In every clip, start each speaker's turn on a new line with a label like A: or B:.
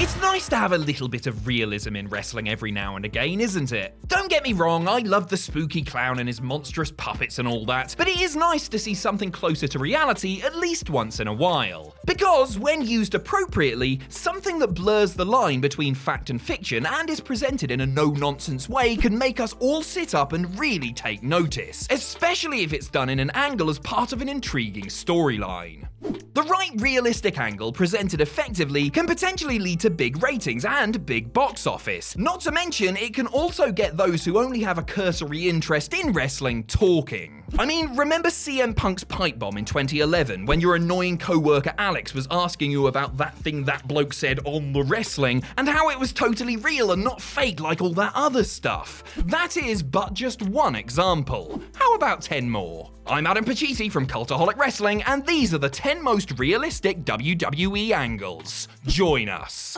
A: It's nice to have a little bit of realism in wrestling every now and again, isn't it? Don't get me wrong, I love the spooky clown and his monstrous puppets and all that, but it is nice to see something closer to reality at least once in a while. Because, when used appropriately, something that blurs the line between fact and fiction and is presented in a no-nonsense way can make us all sit up and really take notice, especially if it's done in an angle as part of an intriguing storyline. The right realistic angle presented effectively can potentially lead to big ratings and big box office. Not to mention, it can also get those who only have a cursory interest in wrestling talking. I mean, remember CM Punk's pipe bomb in 2011 when your annoying co-worker Alex was asking you about that thing that bloke said on the wrestling and how it was totally real and not fake like all that other stuff? That is but just one example. How about 10 more? I'm Adam Pacitti from Cultaholic Wrestling, and these are the 10 most realistic WWE angles. Join us.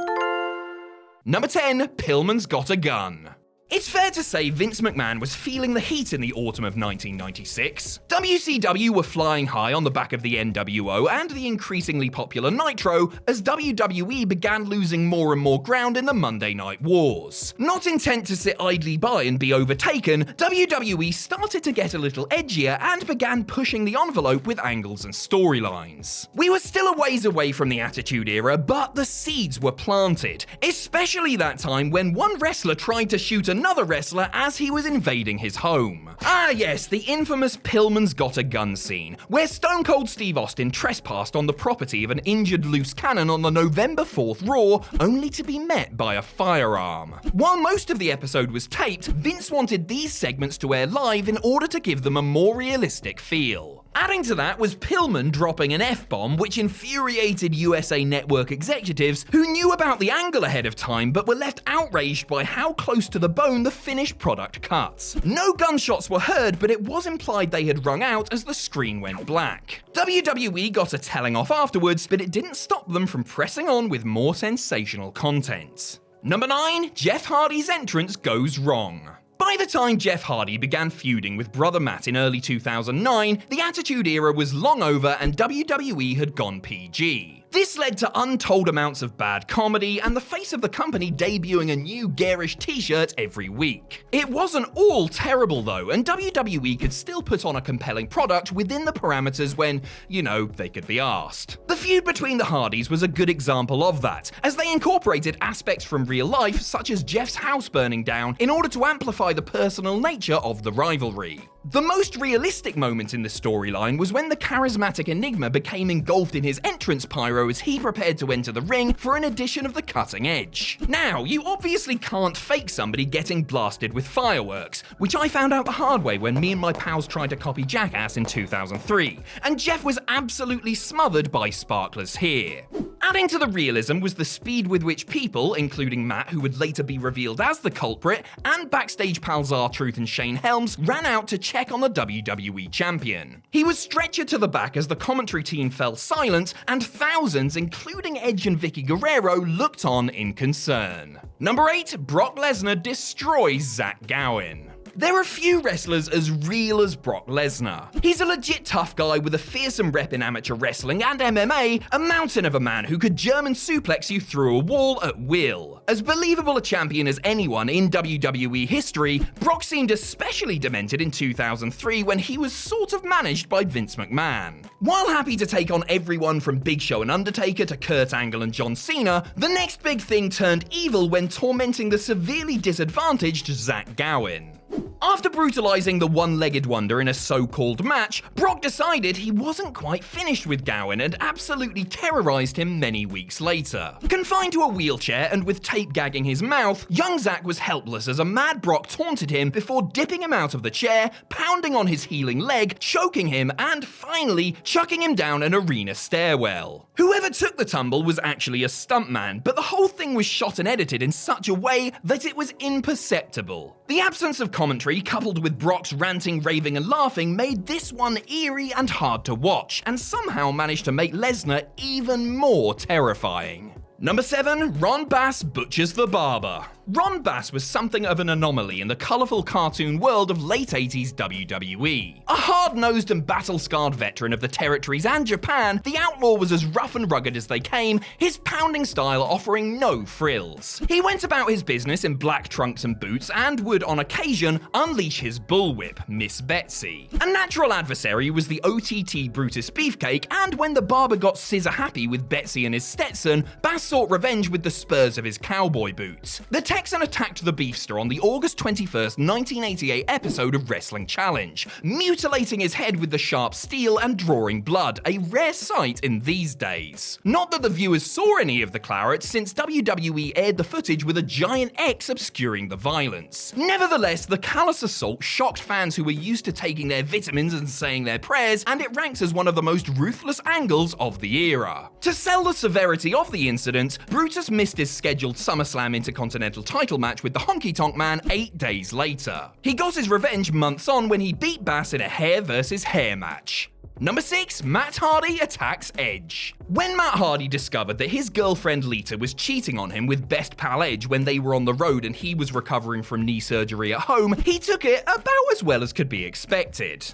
A: Number 10, Pillman's got a gun. It's fair to say Vince McMahon was feeling the heat in the autumn of 1996. WCW were flying high on the back of the NWO and the increasingly popular Nitro as WWE began losing more and more ground in the Monday Night Wars. Not intent to sit idly by and be overtaken, WWE started to get a little edgier and began pushing the envelope with angles and storylines. We were still a ways away from the Attitude Era, but the seeds were planted, especially that time when one wrestler tried to shoot another wrestler as he was invading his home. Ah yes, the infamous Pillman's Got a Gun scene, where Stone Cold Steve Austin trespassed on the property of an injured loose cannon on the November 4th Raw, only to be met by a firearm. While most of the episode was taped, Vince wanted these segments to air live in order to give them a more realistic feel. Adding to that was Pillman dropping an F-bomb, which infuriated USA Network executives who knew about the angle ahead of time but were left outraged by how close to the bone the finished product cuts. No gunshots were heard, but it was implied they had rung out as the screen went black. WWE got a telling off afterwards, but it didn't stop them from pressing on with more sensational content. Number 9, Jeff Hardy's entrance goes wrong. By the time Jeff Hardy began feuding with Brother Matt in early 2009, the Attitude Era was long over and WWE had gone PG. This led to untold amounts of bad comedy and the face of the company debuting a new garish t-shirt every week. It wasn't all terrible though, and WWE could still put on a compelling product within the parameters when, you know, they could be asked. The feud between the Hardys was a good example of that, as they incorporated aspects from real life such as Jeff's house burning down in order to amplify the personal nature of the rivalry. The most realistic moment in the storyline was when the charismatic Enigma became engulfed in his entrance pyro as he prepared to enter the ring for an edition of the Cutting Edge. Now, you obviously can't fake somebody getting blasted with fireworks, which I found out the hard way when me and my pals tried to copy Jackass in 2003, and Jeff was absolutely smothered by sparklers here. Adding to the realism was the speed with which people, including Matt, who would later be revealed as the culprit, and backstage pals R-Truth and Shane Helms ran out to check on the WWE champion. He was stretchered to the back as the commentary team fell silent, and thousands, including Edge and Vicky Guerrero, looked on in concern. Number 8, Brock Lesnar destroys Zack Gowen. There are few wrestlers as real as Brock Lesnar. He's a legit tough guy with a fearsome rep in amateur wrestling and MMA, a mountain of a man who could German suplex you through a wall at will. As believable a champion as anyone in WWE history, Brock seemed especially demented in 2003 when he was sort of managed by Vince McMahon. While happy to take on everyone from Big Show and Undertaker to Kurt Angle and John Cena, the next big thing turned evil when tormenting the severely disadvantaged Zack Gowen. After brutalizing the one-legged wonder in a so-called match, Brock decided he wasn't quite finished with Gowen and absolutely terrorized him many weeks later. Confined to a wheelchair and with tape gagging his mouth, young Zack was helpless as a mad Brock taunted him before dipping him out of the chair, pounding on his healing leg, choking him, and finally chucking him down an arena stairwell. Whoever took the tumble was actually a stuntman, but the whole thing was shot and edited in such a way that it was imperceptible. The absence of commentary, coupled with Brock's ranting, raving, and laughing, made this one eerie and hard to watch, and somehow managed to make Lesnar even more terrifying. Number 7, Ron Bass butchers the Barber. Ron Bass was something of an anomaly in the colourful cartoon world of late 80s WWE. A hard-nosed and battle-scarred veteran of the territories and Japan, the Outlaw was as rough and rugged as they came, his pounding style offering no frills. He went about his business in black trunks and boots and would, on occasion, unleash his bullwhip, Miss Betsy. A natural adversary was the OTT Brutus Beefcake, and when the Barber got scissor-happy with Betsy and his Stetson, Bass sought revenge with the spurs of his cowboy boots. The Texan attacked the Beefster on the August 21st, 1988 episode of Wrestling Challenge, mutilating his head with the sharp steel and drawing blood, a rare sight in these days. Not that the viewers saw any of the claret, since WWE aired the footage with a giant X obscuring the violence. Nevertheless, the callous assault shocked fans who were used to taking their vitamins and saying their prayers, and it ranks as one of the most ruthless angles of the era. To sell the severity of the incident, Brutus missed his scheduled SummerSlam Intercontinental title match with the Honky Tonk Man 8 days later. He got his revenge months on when he beat Bass in a hair versus hair match. Number 6, Matt Hardy attacks Edge. When Matt Hardy discovered that his girlfriend Lita was cheating on him with best pal Edge when they were on the road and he was recovering from knee surgery at home, he took it about as well as could be expected.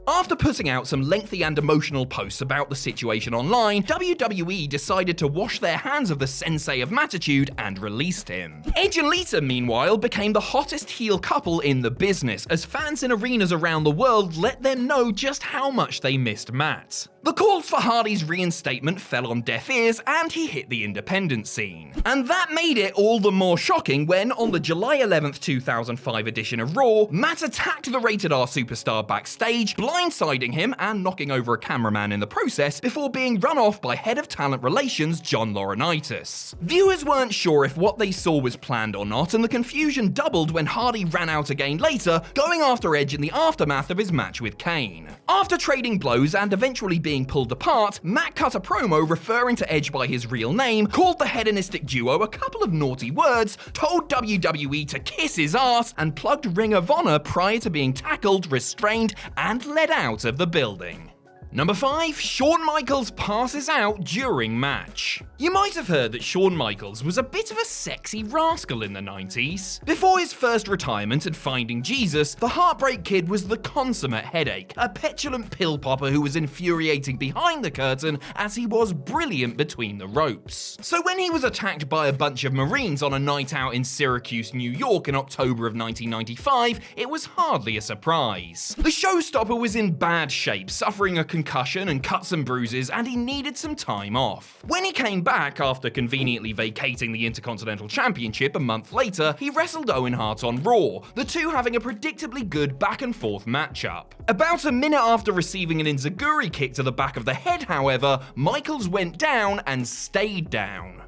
A: After putting out some lengthy and emotional posts about the situation online, WWE decided to wash their hands of the sensei of mattitude and released him. Edge and Lita, meanwhile, became the hottest heel couple in the business, as fans in arenas around the world let them know just how much they missed Matt. The calls for Hardy's reinstatement fell on deaf ears, and he hit the independent scene. And that made it all the more shocking when, on the July 11th, 2005 edition of Raw, Matt attacked the Rated R superstar backstage, blindsiding him and knocking over a cameraman in the process before being run off by Head of Talent Relations John Laurinaitis. Viewers weren't sure if what they saw was planned or not, and the confusion doubled when Hardy ran out again later, going after Edge in the aftermath of his match with Kane. After trading blows and eventually being pulled apart, Matt cut a promo referring to Edge by his real name, called the hedonistic duo a couple of naughty words, told WWE to kiss his ass, and plugged Ring of Honor prior to being tackled, restrained, and led out of the building. Number 5, Shawn Michaels passes out during match. You might have heard that Shawn Michaels was a bit of a sexy rascal in the 90s. Before his first retirement and finding Jesus, the Heartbreak Kid was the consummate headache, a petulant pill popper who was infuriating behind the curtain as he was brilliant between the ropes. So when he was attacked by a bunch of Marines on a night out in Syracuse, New York in October of 1995, it was hardly a surprise. The showstopper was in bad shape, suffering a concussion and cuts and bruises, and he needed some time off. When he came back after conveniently vacating the Intercontinental Championship a month later, he wrestled Owen Hart on Raw, the two having a predictably good back and forth matchup. About a minute after receiving an enziguri kick to the back of the head, however, Michaels went down and stayed down.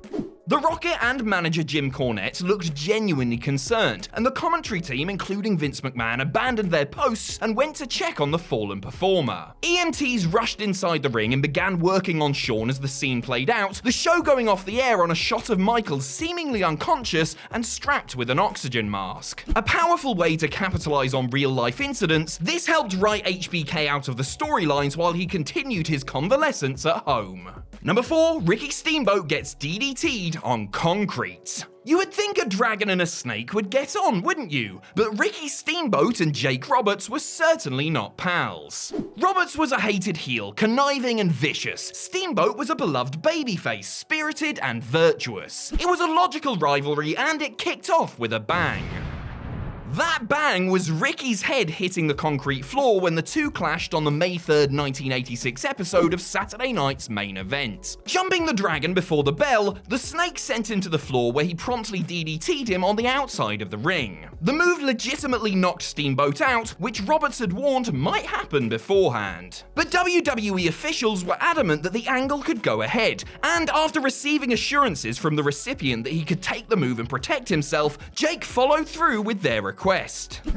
A: The Rocket and manager Jim Cornette looked genuinely concerned, and the commentary team, including Vince McMahon, abandoned their posts and went to check on the fallen performer. EMTs rushed inside the ring and began working on Shawn as the scene played out, the show going off the air on a shot of Michaels seemingly unconscious and strapped with an oxygen mask. A powerful way to capitalize on real-life incidents, this helped write HBK out of the storylines while he continued his convalescence at home. Number 4, Ricky Steamboat gets DDT'd on concrete. You would think a dragon and a snake would get on, wouldn't you? But Ricky Steamboat and Jake Roberts were certainly not pals. Roberts was a hated heel, conniving and vicious. Steamboat was a beloved babyface, spirited and virtuous. It was a logical rivalry, and it kicked off with a bang. That bang was Ricky's head hitting the concrete floor when the two clashed on the May 3rd, 1986 episode of Saturday Night's Main Event. Jumping the dragon before the bell, the snake sent him to the floor where he promptly DDT'd him on the outside of the ring. The move legitimately knocked Steamboat out, which Roberts had warned might happen beforehand. But WWE officials were adamant that the angle could go ahead, and after receiving assurances from the recipient that he could take the move and protect himself, Jake followed through with their request.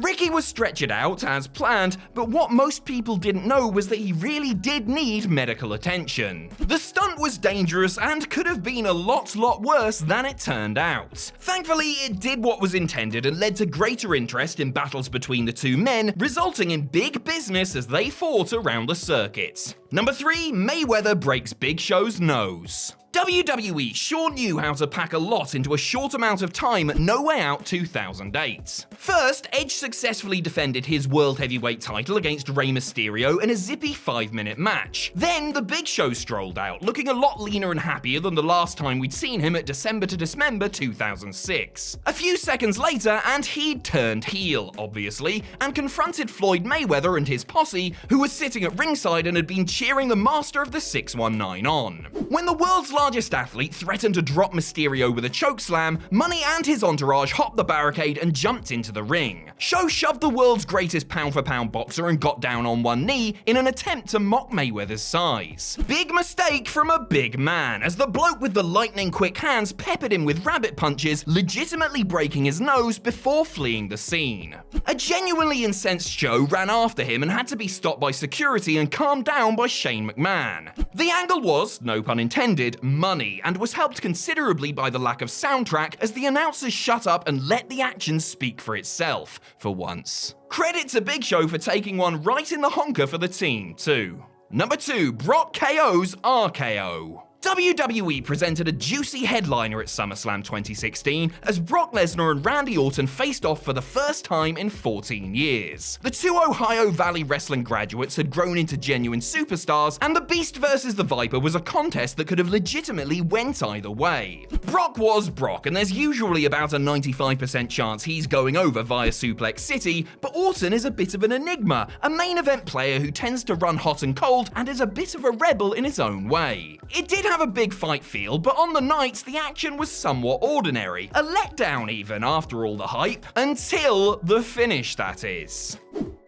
A: Ricky was stretchered out as planned, but what most people didn't know was that he really did need medical attention. The stunt was dangerous and could have been a lot worse than it turned out. Thankfully, it did what was intended and led to greater interest in battles between the two men, resulting in big business as they fought around the circuit. Number 3, Mayweather breaks Big Show's nose. WWE sure knew how to pack a lot into a short amount of time at No Way Out 2008. First, Edge successfully defended his World Heavyweight title against Rey Mysterio in a zippy 5-minute match. Then, the Big Show strolled out, looking a lot leaner and happier than the last time we'd seen him at December to Dismember 2006. A few seconds later, and he'd turned heel, obviously, and confronted Floyd Mayweather and his posse, who was sitting at ringside and had been cheering the master of the 619 on. When the world's largest athlete threatened to drop Mysterio with a chokeslam, Money and his entourage hopped the barricade and jumped into the ring. Show shoved the world's greatest pound-for-pound boxer and got down on one knee in an attempt to mock Mayweather's size. Big mistake from a big man, as the bloke with the lightning-quick hands peppered him with rabbit punches, legitimately breaking his nose before fleeing the scene. A genuinely incensed Show ran after him and had to be stopped by security and calmed down by Shane McMahon. The angle was, no pun intended, money, and was helped considerably by the lack of soundtrack as the announcers shut up and let the action speak for itself, for once. Credit to Big Show for taking one right in the honker for the team, too. Number 2, Brock KO's RKO. WWE presented a juicy headliner at SummerSlam 2016 as Brock Lesnar and Randy Orton faced off for the first time in 14 years. The two Ohio Valley wrestling graduates had grown into genuine superstars, and the Beast vs. the Viper was a contest that could have legitimately went either way. Brock was Brock, and there's usually about a 95% chance he's going over via Suplex City, but Orton is a bit of an enigma, a main event player who tends to run hot and cold and is a bit of a rebel in his own way. It did have a big fight feel, but on the night, the action was somewhat ordinary. A letdown even, after all the hype. Until the finish, that is.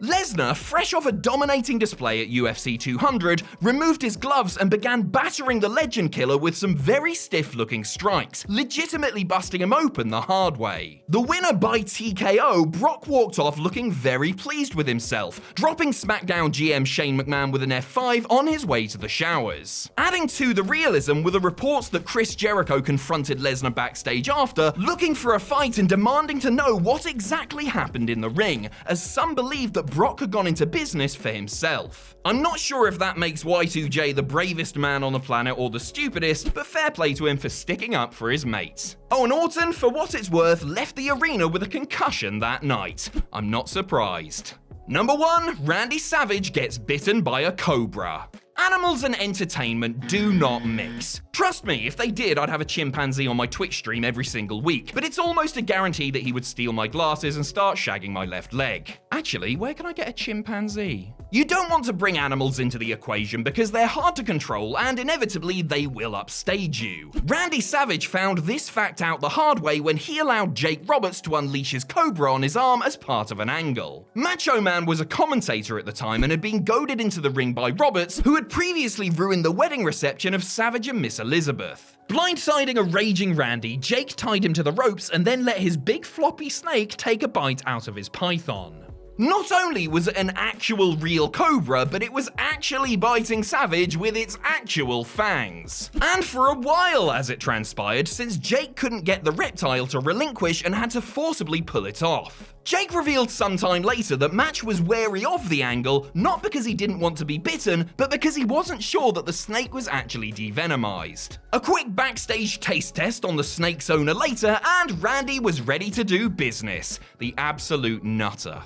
A: Lesnar, fresh off a dominating display at UFC 200, removed his gloves and began battering the Legend Killer with some very stiff-looking strikes, legitimately busting him open the hard way. The winner by TKO, Brock walked off looking very pleased with himself, dropping SmackDown GM Shane McMahon with an F5 on his way to the showers. Adding to the realism were the reports that Chris Jericho confronted Lesnar backstage after, looking for a fight and demanding to know what exactly happened in the ring, as some believed that Brock had gone into business for himself. I'm not sure if that makes Y2J the bravest man on the planet or the stupidest, but fair play to him for sticking up for his mate. Owen Hart, for what it's worth, left the arena with a concussion that night. I'm not surprised. Number 1, Randy Savage gets bitten by a cobra. Animals and entertainment do not mix. Trust me, if they did, I'd have a chimpanzee on my Twitch stream every single week, but it's almost a guarantee that he would steal my glasses and start shagging my left leg. Actually, where can I get a chimpanzee? You don't want to bring animals into the equation because they're hard to control and inevitably they will upstage you. Randy Savage found this fact out the hard way when he allowed Jake Roberts to unleash his cobra on his arm as part of an angle. Macho Man was a commentator at the time and had been goaded into the ring by Roberts, who had previously ruined the wedding reception of Savage and Miss Elizabeth. Blindsiding a raging Randy, Jake tied him to the ropes and then let his big floppy snake take a bite out of his python. Not only was it an actual real cobra, but it was actually biting Savage with its actual fangs. And for a while, as it transpired, since Jake couldn't get the reptile to relinquish and had to forcibly pull it off. Jake revealed sometime later that Match was wary of the angle, not because he didn't want to be bitten, but because he wasn't sure that the snake was actually devenomized. A quick backstage taste test on the snake's owner later, and Randy was ready to do business. The absolute nutter.